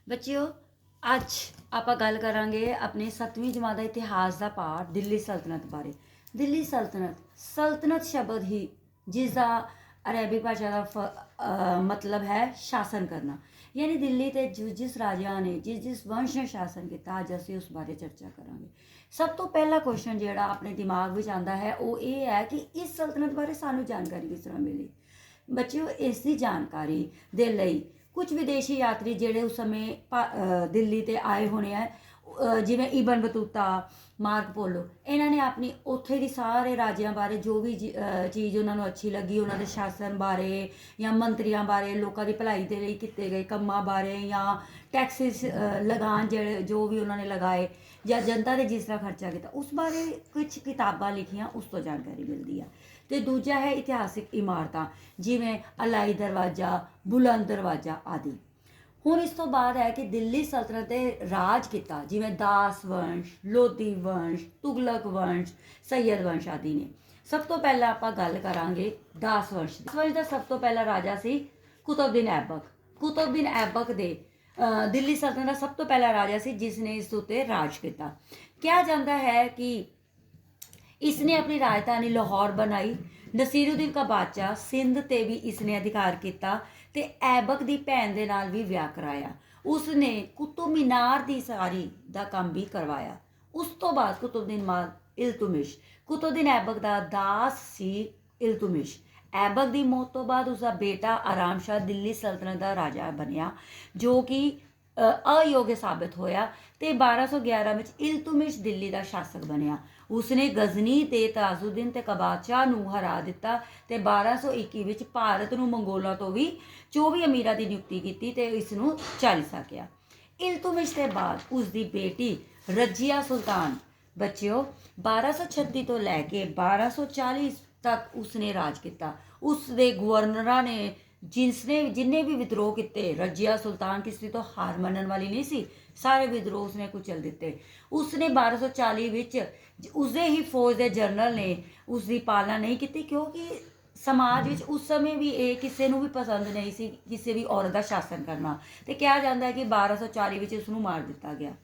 ਬੱਚਿਓ ਅੱਜ ਆਪਾਂ ਗੱਲ ਕਰਾਂਗੇ ਆਪਣੇ 7ਵੀਂ ਜਮਾਤ ਦਾ ਇਤਿਹਾਸ ਦਾ ਪਾਠ ਦਿੱਲੀ ਸਲਤਨਤ ਬਾਰੇ। ਦਿੱਲੀ ਸਲਤਨਤ ਸ਼ਬਦ ਹੀ ਜਿਸ ਦਾ ਅਰਬੀ ਭਾਸ਼ਾ ਦਾ ਮਤਲਬ ਹੈ ਸ਼ਾਸਨ ਕਰਨਾ। ਯਾਨੀ ਦਿੱਲੀ ਤੇ ਜਿਸ ਰਾਜਿਆਂ ਨੇ ਜਿਸ ਵੰਸ਼ ਨੇ ਸ਼ਾਸਨ ਕੀਤਾ, ਅੱਜ ਅਸੀਂ ਉਸ ਬਾਰੇ ਚਰਚਾ ਕਰਾਂਗੇ। ਸਭ ਤੋਂ ਪਹਿਲਾ ਕੁਐਸਚਨ ਜਿਹੜਾ ਆਪਣੇ ਦਿਮਾਗ ਵਿੱਚ ਆਉਂਦਾ ਹੈ ਉਹ ਇਹ ਹੈ ਕਿ ਇਸ ਸਲਤਨਤ ਬਾਰੇ ਸਾਨੂੰ ਜਾਣਕਾਰੀ ਕਿਸ ਤਰ੍ਹਾਂ ਮਿਲੀ। ਬੱਚਿਓ ਇਸ ਦੀ ਜਾਣਕਾਰੀ ਦੇ ਲਈ ਕੁਝ ਵਿਦੇਸ਼ੀ ਯਾਤਰੀ ਜਿਹੜੇ ਉਸ ਸਮੇਂ ਦਿੱਲੀ ਤੇ ਆਏ ਹੋਣੇ ਆ, ਜਿਵੇਂ ਇਬਨ ਬਤੂਤਾ, ਮਾਰਕ ਪੋਲੋ, ਇਹਨਾਂ ਨੇ ਆਪਣੀ ਉੱਥੇ ਦੀ ਸਾਰੇ ਰਾਜਿਆਂ ਬਾਰੇ ਜੋ ਵੀ ਚੀਜ਼ ਉਹਨਾਂ ਨੂੰ ਅੱਛੀ ਲੱਗੀ, ਉਹਨਾਂ ਦੇ ਸ਼ਾਸਨ ਬਾਰੇ ਜਾਂ ਮੰਤਰੀਆਂ ਬਾਰੇ, ਲੋਕਾਂ ਦੀ ਭਲਾਈ ਦੇ ਲਈ ਕੀਤੇ ਗਏ ਕੰਮਾਂ ਬਾਰੇ ਜਾਂ ਟੈਕਸਿਸ ਲਗਾਉਣ ਜਿਹੜੇ ਜੋ ਵੀ ਉਹਨਾਂ ਨੇ ਲਗਾਏ ਜਾਂ ਜਨਤਾ ਦੇ ਜਿਸ ਤਰ੍ਹਾਂ ਖਰਚਾ ਕੀਤਾ, ਉਸ ਬਾਰੇ ਕੁਝ ਕਿਤਾਬਾਂ ਲਿਖੀਆਂ, ਉਸ ਤੋਂ ਜਾਣਕਾਰੀ ਮਿਲਦੀ ਆ। ਤੇ ਦੂਜਾ ਹੈ ਇਤਿਹਾਸਿਕ ਇਮਾਰਤਾਂ ਜਿਵੇਂ ਅਲਾਈ ਦਰਵਾਜ਼ਾ, ਬੁਲੰਦ ਦਰਵਾਜ਼ਾ ਆਦਿ। ਹੁਣ ਇਸ ਤੋਂ ਬਾਅਦ ਹੈ ਕਿ ਦਿੱਲੀ ਸਲਤਨਤ ਤੇ ਰਾਜ ਕੀਤਾ ਜਿਵੇਂ ਦਾਸ ਵੰਸ਼, ਲੋਧੀ ਵੰਸ਼, ਤੁਗਲਕ ਵੰਸ਼, ਸੈਯਦ ਵੰਸ਼ ਆਦਿ ਨੇ। ਸਭ ਤੋਂ ਪਹਿਲਾਂ ਆਪਾਂ ਗੱਲ ਕਰਾਂਗੇ ਦਾਸ ਵੰਸ਼ ਦੀ। ਦਾਸ ਵੰਸ਼ ਦਾ ਸਭ ਤੋਂ ਪਹਿਲਾ ਰਾਜਾ ਸੀ ਕੁਤਬਦੀਨ ਐਬਕ। ਕੁਤਬਦੀਨ ਐਬਕ ਦੇ ਦਿੱਲੀ ਸਲਤਨਤ ਦਾ ਸਭ ਤੋਂ ਪਹਿਲਾ ਰਾਜਾ ਸੀ ਜਿਸ ਨੇ ਇਸ ਉੱਤੇ ਰਾਜ ਕੀਤਾ। ਕਿਹਾ ਜਾਂਦਾ ਹੈ ਕਿ ਇਸਨੇ ਆਪਣੀ ਰਾਜਧਾਨੀ ਲਾਹੌਰ ਬਣਾਈ। ਨਸੀਰੁਦੀਨ ਦਾ ਬਾਦਸ਼ਾਹ ਸਿੰਧ ਤੇ ਵੀ ਇਸਨੇ ਅਧਿਕਾਰ ਕੀਤਾ ਤੇ ਐਬਕ ਦੀ ਭੈਣ ਦੇ ਨਾਲ ਵੀ ਵਿਆਹ ਕਰਾਇਆ। ਉਸਨੇ ਕੁਤੁਬ ਮੀਨਾਰ ਦੀ ਸਾਰੀ ਦਾ ਕੰਮ ਵੀ ਕਰਵਾਇਆ। ਉਸ ਤੋਂ ਬਾਅਦ ਇਲਤੁਤਮਿਸ਼, ਕੁਤਬਦੀਨ ਐਬਕ ਦਾ ਦਾਸ ਸੀ ਇਲਤੁਤਮਿਸ਼। ਐਬਕ ਦੀ ਮੌਤ ਤੋਂ ਬਾਅਦ ਉਸਦਾ ਬੇਟਾ ਆਰਾਮ ਸ਼ਾਹ ਦਿੱਲੀ ਸਲਤਨਤ ਦਾ ਰਾਜਾ ਬਣਿਆ, ਜੋ ਕਿ ਅਯੋਗ ਸਾਬਿਤ ਹੋਇਆ ਤੇ 1211 ਵਿੱਚ ਇਲਤੁਤਮਿਸ਼ ਦਿੱਲੀ ਦਾ ਸ਼ਾਸਕ ਬਣਿਆ। ਉਸਨੇ ਗਜ਼ਨੀ ਤੇ ਤਾਜੁਦੀਨ ਤੇ ਕਬਾਚਾ ਨੂੰ ਹਰਾ ਦਿੱਤਾ ਤੇ 1221 ਵਿੱਚ ਭਾਰਤ ਨੂੰ ਮੰਗੋਲਾਂ ਤੋਂ ਵੀ 24 ਅਮੀਰਾਂ ਦੀ ਨਿਯੁਕਤੀ ਕੀਤੀ ਤੇ ਇਸ ਨੂੰ ਚੱਲ ਸਕਿਆ। ਇਲਤੁਤਮਿਸ਼ ਦੇ ਬਾਅਦ ਉਸ ਦੀ ਬੇਟੀ ਰਜੀਆ ਸੁਲਤਾਨ, ਬੱਚਿਓ 1236 ਤੋਂ ਲੈ ਕੇ 1240 ਤੱਕ ਉਸਨੇ ਰਾਜ ਕੀਤਾ। ਉਸ ਦੇ ਗਵਰਨਰਾਂ ਨੇ ਜਿੰਨੇ ਵੀ ਵਿਦਰੋਹ ਕੀਤੇ, ਰਜੀਆ ਸੁਲਤਾਨ ਕਿਸੇ ਤੋਂ ਹਾਰ ਮੰਨਣ ਵਾਲੀ ਨਹੀਂ ਸੀ, ਸਾਰੇ ਵਿਦਰੋਹ ਉਸਨੇ ਕੁਚਲ ਦਿੱਤੇ। ਉਸਨੇ 1240 ਵਿੱਚ ਉਸਦੇ ਹੀ ਫੌਜ ਦੇ ਜਨਰਲ ਨੇ ਉਸ ਦੀ ਪਾਲਣਾ ਨਹੀਂ ਕੀਤੀ, ਕਿਉਂਕਿ ਸਮਾਜ ਵਿੱਚ ਉਸ ਸਮੇਂ ਵੀ ਇਹ ਕਿਸੇ ਨੂੰ ਵੀ ਪਸੰਦ ਨਹੀਂ ਸੀ ਕਿਸੇ ਵੀ ਔਰਤ ਦਾ ਸ਼ਾਸਨ ਕਰਨਾ, ਤੇ ਕਿਹਾ ਜਾਂਦਾ ਹੈ ਕਿ 1240 ਵਿੱਚ ਉਸ ਨੂੰ ਮਾਰ ਦਿੱਤਾ ਗਿਆ।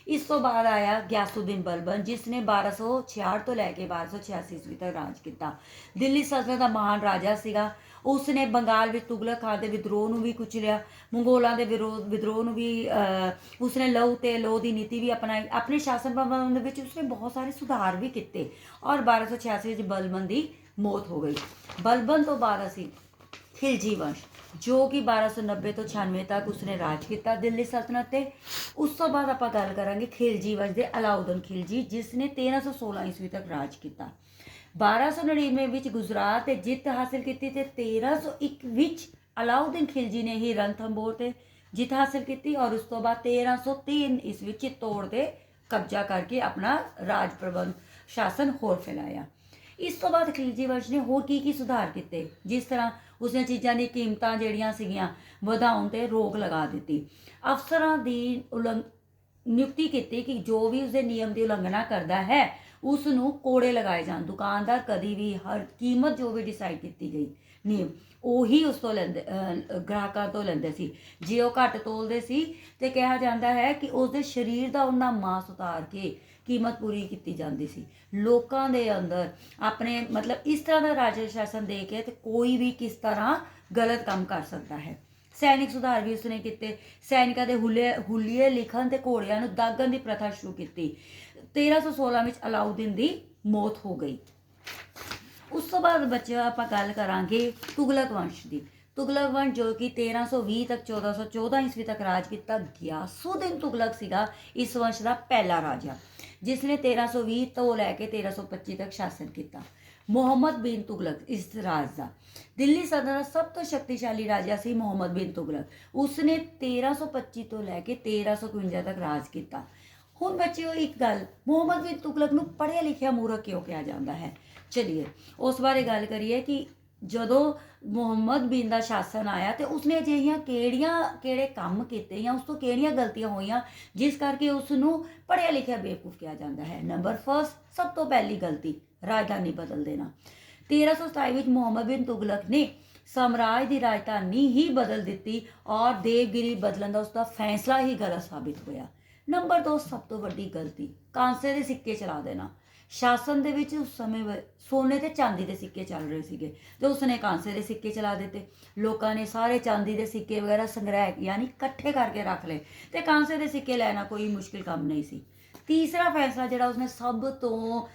ਇਸ ਤੋਂ ਬਾਅਦ ਆਇਆ ਗਿਆਸੁਦੀਨ ਬਲਬਨ, ਜਿਸ ਨੇ 1266 ਤੋਂ ਲੈ ਕੇ 1286 ਈਸਵੀ ਤੱਕ ਰਾਜ ਕੀਤਾ। ਦਿੱਲੀ ਸਲਤਨਤ ਦਾ ਮਹਾਨ ਰਾਜਾ ਸੀਗਾ। ਉਸਨੇ ਬੰਗਾਲ ਵਿੱਚ ਤੁਗਲਕ ਖਾਨ ਦੇ ਵਿਦਰੋਹ ਨੂੰ ਵੀ ਕੁਚਲਿਆ, ਮੰਗੋਲਾਂ ਦੇ ਵਿਦਰੋਹ ਨੂੰ ਵੀ ਉਸਨੇ ਲਹੂ ਤੇ ਲੋਹ ਦੀ ਨੀਤੀ ਵੀ ਅਪਣਾਈ। ਆਪਣੇ ਸ਼ਾਸਨ ਪ੍ਰਬੰਧ ਵਿੱਚ ਉਸਨੇ ਬਹੁਤ ਸਾਰੇ ਸੁਧਾਰ ਵੀ ਕੀਤੇ ਔਰ 1286 ਵਿੱਚ ਬਲਬਨ ਦੀ ਮੌਤ ਹੋ ਗਈ। ਬਲਬਨ ਤੋਂ ਬਾਅਦ ਅਸੀਂ ਖਿਲਜੀ ਵੰਸ਼, ਜੋ ਕਿ 1290 ਤੋਂ 96 ਤੱਕ ਉਸਨੇ ਰਾਜ ਕੀਤਾ ਦਿੱਲੀ ਸਲਤਨਤ ਤੇ। ਉਸ ਤੋਂ ਬਾਅਦ ਆਪਾਂ ਗੱਲ ਕਰਾਂਗੇ ਖਿਲਜੀ ਵੰਸ਼ ਦੇ ਅਲਾਉਦੀਨ ਖਿਲਜੀ, ਜਿਸ ਨੇ 1316 ਈਸਵੀ ਤੱਕ ਰਾਜ ਕੀਤਾ। 1299 ਵਿੱਚ ਗੁਜਰਾਤ ਤੇ ਜਿੱਤ ਹਾਸਿਲ ਕੀਤੀ ਤੇ 1301 ਵਿੱਚ ਅਲਾਉਦੀਨ ਖਿਲਜੀ ਨੇ ਹੀ ਰਣਥੰਭੋਰ ਤੇ ਜਿੱਤ ਹਾਸਿਲ ਕੀਤੀ ਔਰ ਉਸ ਤੋਂ ਬਾਅਦ 1303 ਈਸਵੀ ਵਿੱਚ ਚਿੱਤੌੜ ਤੇ ਕਬਜ਼ਾ ਕਰਕੇ ਆਪਣਾ ਰਾਜ ਪ੍ਰਬੰਧ ਸ਼ਾਸਨ ਹੋਰ ਫੈਲਾਇਆ। ਇਸ ਤੋਂ ਬਾਅਦ ਖਿਲਜੀ ਵੰਸ਼ ਨੇ ਹੋਰ ਕੀ ਸੁਧਾਰ ਕੀਤੇ, ਜਿਸ ਤਰ੍ਹਾਂ ਉਸਨੇ ਚੀਜ਼ਾਂ ਦੀ ਕੀਮਤਾਂ ਜਿਹੜੀਆਂ ਸੀਗੀਆਂ ਵਧਾਉਣ ਤੇ ਰੋਕ ਲਗਾ ਦਿੱਤੀ। ਅਫਸਰਾਂ ਦੀ ਨਿਯੁਕਤੀ ਕੀਤੀ ਕਿ ਜੋ ਵੀ ਉਸਦੇ ਨਿਯਮ ਦੀ ਉਲੰਘਣਾ ਕਰਦਾ ਹੈ ਉਸ ਨੂੰ ਕੋੜੇ ਲਗਾਏ ਜਾਣ। ਦੁਕਾਨਦਾਰ ਕਦੀ ਵੀ ਹਰ ਕੀਮਤ ਜੋ ਵੀ ਡਿਸਾਈਡ ਕੀਤੀ ਗਈ ਨਿਯਮ ਉਹੀ ਉਸ ਤੋਂ ਲੈਂਦੇ, ਗ੍ਰਾਹਕਾਂ ਤੋਂ ਲੈਂਦੇ ਸੀ। ਜੇ ਉਹ ਘੱਟ ਤੋਲਦੇ ਸੀ ਤੇ ਕਿਹਾ ਜਾਂਦਾ ਹੈ ਕਿ ਉਸਦੇ ਸਰੀਰ ਦਾ ਉਹਨਾਂ ਮਾਸ ਉਤਾਰ ਕੇ ਕੀਮਤ ਪੂਰੀ ਕੀਤੀ ਜਾਂਦੀ ਸੀ। ਲੋਕਾਂ ਦੇ ਅੰਦਰ ਆਪਣੇ ਇਸ ਤਰ੍ਹਾਂ ਦਾ ਰਾਜ ਸ਼ਾਸਨ ਦੇ ਕੇ ਤੇ ਕੋਈ ਵੀ ਕਿਸ ਤਰ੍ਹਾਂ ਗਲਤ ਕੰਮ ਕਰ ਸਕਦਾ ਹੈ। ਸੈਨਿਕ ਸੁਧਾਰ ਵੀ ਉਸਨੇ ਕੀਤੇ। ਸੈਨਿਕਾਂ ਦੇ ਹੁਲੀਏ ਲਿਖਣ ਤੇ ਘੋੜਿਆਂ ਨੂੰ ਦਾਗਣ ਦੀ ਪ੍ਰਥਾ ਸ਼ੁਰੂ ਕੀਤੀ। 1316 ਵਿੱਚ ਅਲਾਉਦੀਨ ਦੀ ਮੌਤ ਹੋ ਗਈ। ਉਸ ਤੋਂ ਬਾਅਦ ਬੱਚਿਓ ਆਪਾਂ ਗੱਲ ਕਰਾਂਗੇ ਤੁਗਲਕ ਵੰਸ਼ ਦੀ। ਤੁਗਲਕ ਵੰਸ਼ ਜੋ ਕਿ 1320 ਤੱਕ 1414 ਈਸਵੀ ਤੱਕ ਰਾਜ ਕੀਤਾ। ਗਿਆਸੁਦੀਨ ਤੁਗਲਕ ਸੀਗਾ ਇਸ ਵੰਸ਼ ਦਾ ਪਹਿਲਾ ਰਾਜਾ, ਜਿਸ ਨੇ 1320 ਤੋਂ ਲੈ ਕੇ 1325 ਤੱਕ ਸ਼ਾਸਨ ਕੀਤਾ। ਮੁਹੰਮਦ ਬਿਨ ਤੁਗਲਕ ਇਸ ਰਾਜ ਦਾ। ਦਿੱਲੀ ਸਲਤਨਤ ਦਾ ਸਭ ਤੋਂ ਸ਼ਕਤੀਸ਼ਾਲੀ ਰਾਜਾ ਸੀ ਮੁਹੰਮਦ ਬਿਨ ਤੁਗਲਕ। ਉਸਨੇ 1325 ਤੋਂ ਲੈ ਕੇ 1351 ਤੱਕ ਰਾਜ ਕੀਤਾ। ਹੁਣ ਬੱਚਿਓ ਇੱਕ ਗੱਲ, ਮੁਹੰਮਦ ਬਿਨ ਤੁਗਲਕ ਨੂੰ ਪੜ੍ਹਿਆ ਲਿਖਿਆ ਮੂਰਖ ਕਿਉਂ ਕਿਹਾ ਜਾਂਦਾ ਹੈ? ਚਲਿਏ ਉਸ ਬਾਰੇ ਗੱਲ ਕਰੀਏ ਕਿ ਜਦੋਂ ਮੁਹੰਮਦ ਬਿਨ ਦਾ ਸ਼ਾਸਨ ਆਇਆ ਤੇ ਉਸਨੇ ਅਜਿਹੀਆਂ ਕਿਹੜੇ ਕੰਮ ਕੀਤੇ ਜਾਂ ਉਸ ਤੋਂ ਕਿਹੜੀਆਂ ਗਲਤੀਆਂ ਹੋਈਆਂ ਜਿਸ ਕਰਕੇ ਉਸ ਨੂੰ ਪੜ੍ਹਿਆ ਲਿਖਿਆ ਬੇਵਕੂਫ ਕਿਹਾ ਜਾਂਦਾ ਹੈ। ਨੰਬਰ ਫਸਟ, ਸਭ ਤੋਂ ਪਹਿਲੀ ਗਲਤੀ, ਰਾਜਧਾਨੀ ਬਦਲ ਦੇਣਾ। 1327 ਵਿੱਚ ਮੁਹੰਮਦ ਬਿਨ ਤੁਗਲਕ ਨੇ ਸਾਮਰਾਜ ਦੀ ਰਾਜਧਾਨੀ ਹੀ ਬਦਲ ਦਿੱਤੀ ਔਰ ਦੇਵਗਿਰੀ ਬਦਲਣ ਦਾ ਉਸਦਾ ਫੈਸਲਾ ਹੀ ਗਲਤ ਸਾਬਿਤ ਹੋਇਆ। ਨੰਬਰ 2, ਸਭ ਤੋਂ ਵੱਡੀ ਗਲਤੀ, ਕਾਂਸੇ ਦੇ ਸਿੱਕੇ ਚਲਾ ਦੇਣਾ। ਸ਼ਾਸਨ ਦੇ ਵਿੱਚ ਉਸ ਸਮੇਂ ਸੋਨੇ ਤੇ ਚਾਂਦੀ ਦੇ ਸਿੱਕੇ ਚੱਲ ਰਹੇ ਸੀਗੇ ਤੇ ਉਸਨੇ ਕਾਂਸੇ ਦੇ ਸਿੱਕੇ ਚਲਾ ਦਿੱਤੇ। ਲੋਕਾਂ ਨੇ ਸਾਰੇ ਚਾਂਦੀ ਦੇ ਸਿੱਕੇ ਵਗੈਰਾ ਸੰਗ੍ਰਹਿ ਯਾਨੀ ਇਕੱਠੇ ਕਰਕੇ ਰੱਖ ਲਏ ਤੇ ਕਾਂਸੇ ਦੇ ਸਿੱਕੇ ਲੈਣਾ ਕੋਈ ਮੁਸ਼ਕਿਲ ਕੰਮ ਨਹੀਂ ਸੀ। ਤੀਸਰਾ ਫੈਸਲਾ ਜਿਹੜਾ ਉਸਨੇ ਸਭ ਤੋਂ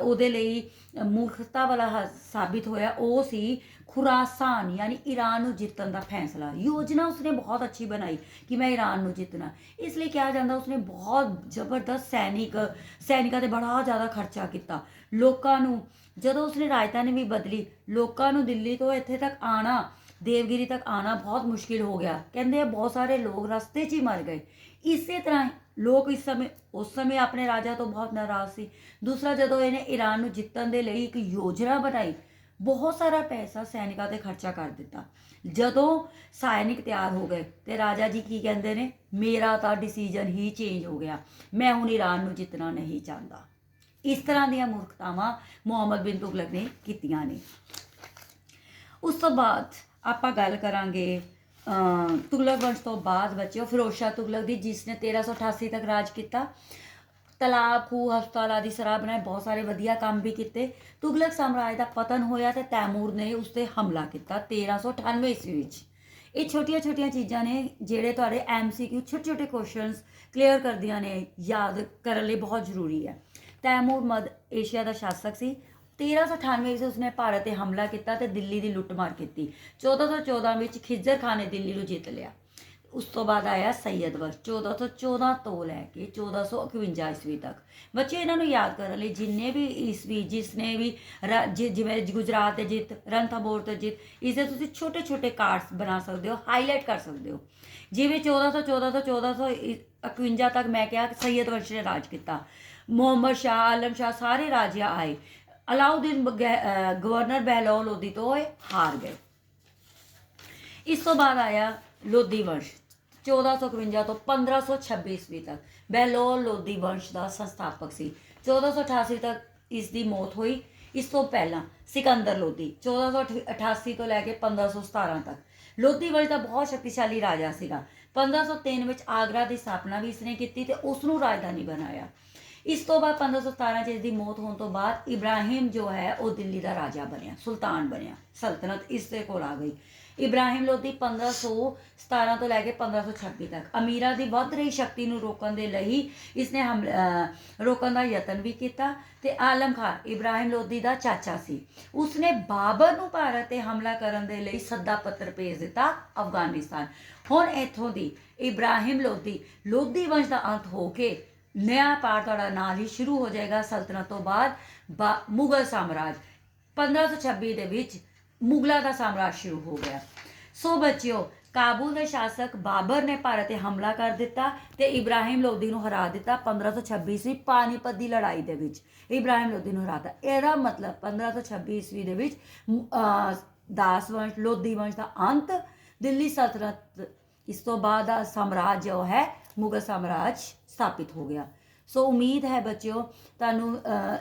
ਉਹਦੇ ਲਈ ਮੂਰਖਤਾ ਵਾਲਾ ਸਾਬਿਤ ਹੋਇਆ ਉਹ ਸੀ ਖੁਰਾਸਾਨ ਯਾਨੀ ਈਰਾਨ ਨੂੰ ਜਿੱਤਣ ਦਾ ਫੈਸਲਾ। ਯੋਜਨਾ ਉਸਨੇ ਬਹੁਤ ਅੱਛੀ ਬਣਾਈ ਕਿ ਮੈਂ ਈਰਾਨ ਨੂੰ ਜਿੱਤਣਾ, ਇਸ ਲਈ ਕਿਹਾ ਜਾਂਦਾ ਉਸਨੇ ਬਹੁਤ ਜ਼ਬਰਦਸਤ ਸੈਨਿਕਾਂ ਤੇ ਬੜਾ ਜ਼ਿਆਦਾ ਖਰਚਾ ਕੀਤਾ। ਲੋਕਾਂ ਨੂੰ ਜਦੋਂ ਉਸਨੇ ਰਾਜਧਾਨੀ ਵੀ ਬਦਲੀ, ਲੋਕਾਂ ਨੂੰ ਦਿੱਲੀ ਤੋਂ ਇੱਥੇ ਤੱਕ ਆਉਣਾ, ਦੇਵਗਿਰੀ ਤੱਕ ਆਉਣਾ ਬਹੁਤ ਮੁਸ਼ਕਿਲ ਹੋ ਗਿਆ। ਕਹਿੰਦੇ ਬਹੁਤ ਸਾਰੇ ਲੋਕ ਰਸਤੇ 'ਚ ਹੀ ਮਰ ਗਏ। ਇਸੇ ਤਰ੍ਹਾਂ ਲੋਕ ਉਸ ਸਮੇਂ ਆਪਣੇ ਰਾਜਾ ਤੋਂ ਬਹੁਤ ਨਾਰਾਜ਼ ਸੀ। ਦੂਸਰਾ, ਜਦੋਂ ਇਹਨੇ ਈਰਾਨ ਨੂੰ ਜਿੱਤਣ ਦੇ ਲਈ ਇੱਕ ਯੋਜਨਾ ਬਣਾਈ, ਬਹੁਤ ਸਾਰਾ ਪੈਸਾ ਸੈਨਿਕਾਂ ਤੇ ਖਰਚਾ ਕਰ ਦਿੱਤਾ। ਜਦੋਂ ਸੈਨਿਕ ਤਿਆਰ ਹੋ ਗਏ ਤੇ ਰਾਜਾ ਜੀ ਕੀ ਕਹਿੰਦੇ ਨੇ, ਮੇਰਾ ਤਾਂ ਡਿਸੀਜਨ ਹੀ ਚੇਂਜ ਹੋ ਗਿਆ, ਮੈਂ ਹੁਣ ਈਰਾਨ ਨੂੰ ਜਿੱਤਣਾ ਨਹੀਂ ਚਾਹੁੰਦਾ। ਇਸ ਤਰ੍ਹਾਂ ਦੀਆਂ ਮੂਰਖਤਾਵਾਂ ਮੁਹੰਮਦ ਬਿਨ ਤੁਗਲਕ ਨੇ ਕੀਤੀਆਂ ਨੇ। ਉਸ ਤੋਂ ਬਾਅਦ ਆਪਾਂ ਗੱਲ ਕਰਾਂਗੇ ਤੁਗਲਕ ਵੰਸ਼ ਤੋਂ ਬਾਅਦ ਬੱਚਿਓ ਫਿਰੋਜ਼ ਸ਼ਾਹ ਤੁਗਲਕ ਦੀ, ਜਿਸ ਨੇ 1388 ਤੱਕ ਰਾਜ ਕੀਤਾ। ਤਲਾਬ, ਖੂਹ, ਹਸਪਤਾਲ ਆਦਿ ਸਰਾਹ ਬਣਾਏ, ਬਹੁਤ ਸਾਰੇ ਵਧੀਆ ਕੰਮ ਵੀ ਕੀਤੇ। ਤੁਗਲਕ ਸਾਮਰਾਜ ਦਾ ਪਤਨ ਹੋਇਆ ਤੇ ਤੈਮੂਰ ਨੇ ਉਸ 'ਤੇ ਹਮਲਾ ਕੀਤਾ 1398 ਈਸਵੀ ਵਿੱਚ। ਇਹ ਛੋਟੀਆਂ ਛੋਟੀਆਂ ਚੀਜ਼ਾਂ ਨੇ ਜਿਹੜੇ ਤੁਹਾਡੇ MCQ ਛੋਟੇ ਛੋਟੇ ਕੁਐਸਚਨਸ ਕਲੀਅਰ ਕਰਦੀਆਂ ਨੇ, ਯਾਦ ਕਰਨ ਲਈ ਬਹੁਤ ਜ਼ਰੂਰੀ ਹੈ। ਤੈਮੂਰ ਮੱਧ ਏਸ਼ੀਆ ਦਾ ਸ਼ਾਸਕ ਸੀ। 1398 ਵਿੱਚ ਉਸਨੇ ਭਾਰਤ 'ਤੇ ਹਮਲਾ ਕੀਤਾ ਤੇ ਦਿੱਲੀ ਦੀ ਲੁੱਟਮਾਰ ਕੀਤੀ। 1414 ਵਿੱਚ ਖਿਜ਼ਰ ਖਾਨ ਨੇ ਦਿੱਲੀ ਨੂੰ ਜਿੱਤ ਲਿਆ। ਉਸ ਤੋਂ ਬਾਅਦ ਆਇਆ ਸੈਯਦ ਵੰਸ਼ 1414 ਤੋਂ ਲੈ ਕੇ 1451 ਈਸਵੀ ਤੱਕ। ਬੱਚੇ ਇਹਨਾਂ ਨੂੰ ਯਾਦ ਕਰਨ ਲਈ ਜਿੰਨੇ ਵੀ ਈਸਵੀ ਜਿਸਨੇ ਵੀ ਜਿਵੇਂ ਗੁਜਰਾਤ ਤੇ ਜਿੱਤ, ਰਣਥੰਭੋਰ ਤੇ ਜਿੱਤ, ਇਸਦੇ ਤੁਸੀਂ ਛੋਟੇ ਛੋਟੇ ਕਾਰਡਸ ਬਣਾ ਸਕਦੇ ਹੋ, ਹਾਈਲਾਈਟ ਕਰ ਸਕਦੇ ਹੋ। ਜਿਵੇਂ 1414 ਤੋਂ 1451 ਤੱਕ ਮੈਂ ਕਿਹਾ ਸੈਯਦ ਵੰਸ਼ ਨੇ ਰਾਜ ਕੀਤਾ। ਮੁਹੰਮਦ ਸ਼ਾਹ, ਆਲਮ ਸ਼ਾਹ ਸਾਰੇ ਰਾਜਿਆਂ ਆਏ। ਅਲਾਉਦੀਨ ਗਵਰਨਰ ਬਹਿਲੋਲ ਲੋਧੀ ਤੋਂ ਹਾਰ ਗਏ। ਇਸ ਤੋਂ ਬਾਅਦ ਆਇਆ ਲੋਧੀ ਵੰਸ਼ 1451 ਤੋਂ 1526 ਈਸਵੀ ਤੱਕ। ਬਹਿਲੋਲ ਲੋਧੀ ਵੰਸ਼ ਦਾ ਸੰਸਥਾਪਕ ਸੀ। 1488 ਤੱਕ ਇਸ ਦੀ ਮੌਤ ਹੋਈ। ਇਸ ਤੋਂ ਪਹਿਲਾਂ ਸਿਕੰਦਰ ਲੋਧੀ 1488 ਤੋਂ ਲੈ ਕੇ 1517 ਤੱਕ। ਲੋਧੀ ਵੰਸ਼ ਦਾ ਬਹੁਤ ਸ਼ਕਤੀਸ਼ਾਲੀ ਰਾਜਾ ਸੀਗਾ। 1503 ਵਿੱਚ ਆਗਰਾ ਦੀ ਸਥਾਪਨਾ ਵੀ ਇਸਨੇ ਕੀਤੀ ਤੇ ਉਸ ਨੂੰ ਰਾਜਧਾਨੀ ਬਣਾਇਆ। ਇਸ ਤੋਂ ਬਾਅਦ 1517 ਚ ਇਸ ਦੀ ਮੌਤ ਹੋਣ ਤੋਂ ਬਾਅਦ ਇਬਰਾਹਿਮ ਜੋ ਹੈ ਉਹ ਦਿੱਲੀ ਦਾ ਰਾਜਾ ਬਣਿਆ, ਸੁਲਤਾਨ ਬਣਿਆ। ਸਲਤਨਤ ਇਸ ਦੇ ਕੋਲ ਆ ਗਈ। ਇਬਰਾਹਿਮ ਲੋਧੀ 1517 ਤੋਂ ਲੈ ਕੇ 1526 ਤੱਕ ਅਮੀਰਾਂ ਦੀ ਵੱਧ ਰਹੀ ਸ਼ਕਤੀ ਨੂੰ ਰੋਕਣ ਦੇ ਲਈ ਇਸਨੇ ਰੋਕਣ ਦਾ ਯਤਨ ਵੀ ਕੀਤਾ। ਤੇ ਆਲਮ ਖਾਨ ਇਬਰਾਹਿਮ ਲੋਧੀ ਦਾ ਚਾਚਾ ਸੀ। ਉਸਨੇ ਬਾਬਰ ਨੂੰ ਭਾਰਤ 'ਤੇ ਹਮਲਾ ਕਰਨ ਦੇ ਲਈ ਸੱਦਾ ਪੱਤਰ ਭੇਜ ਦਿੱਤਾ ਅਫਗਾਨਿਸਤਾਨ। ਹੁਣ ਇੱਥੋਂ ਦੀ ਇਬਰਾਹਿਮ ਲੋਧੀ ਵੰਸ਼ ਦਾ ਅੰਤ ਹੋ ਕੇ ਨया ਪਾਠ ਤੁਹਾਡਾ ਨਾਲ ਹੀ ਸ਼ੁਰੂ ਹੋ ਜਾਏਗਾ। ਸਲਤਨਤ ਤੋਂ ਬਾਅਦ ਮੁਗਲ ਸਾਮਰਾਜ 1526 ਦੇ ਵਿੱਚ ਮੁਗਲਾਂ ਦਾ ਸਾਮਰਾਜ ਸ਼ੁਰੂ ਹੋ ਗਿਆ। ਸੋ ਬੱਚਿਓ, ਕਾਬੁਲ ਦੇ ਸ਼ਾਸਕ ਬਾਬਰ ਨੇ ਭਾਰਤ 'ਤੇ ਹਮਲਾ ਕਰ ਦਿੱਤਾ ਤੇ ਇਬਰਾਹਿਮ ਲੋਧੀ ਨੂੰ ਹਰਾ ਦਿੱਤਾ 1526 ਈਸਵੀ ਪਾਨੀਪਤ ਦੀ ਲੜਾਈ ਦੇ ਵਿੱਚ। ਇਬਰਾਹਿਮ ਲੋਧੀ ਨੂੰ ਹਰਾਤਾ। ਇਹਦਾ ਮਤਲਬ 1526 ਈਸਵੀ ਦੇ ਵਿੱਚ ਦਾਸ ਵੰਸ਼, ਲੋਧੀ ਵੰਸ਼ ਦਾ ਅੰਤ, ਦਿੱਲੀ ਸਲਤਨਤ, ਇਸ ਤੋਂ ਬਾਅਦ ਦਾ ਸਾਮਰਾਜ ਜੋ ਹੈ ਮੁਗਲ ਸਾਮਰਾਜ ਸਥਾਪਿਤ ਹੋ ਗਿਆ। ਸੋ ਉਮੀਦ ਹੈ ਬੱਚਿਓ ਤੁਹਾਨੂੰ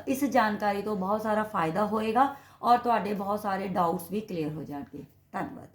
ਇਸ ਜਾਣਕਾਰੀ ਤੋਂ ਬਹੁਤ ਸਾਰਾ ਫਾਇਦਾ ਹੋਏਗਾ ਔਰ ਤੁਹਾਡੇ ਬਹੁਤ ਸਾਰੇ ਡਾਊਟਸ ਵੀ ਕਲੀਅਰ ਹੋ ਜਾਣਗੇ। ਧੰਨਵਾਦ।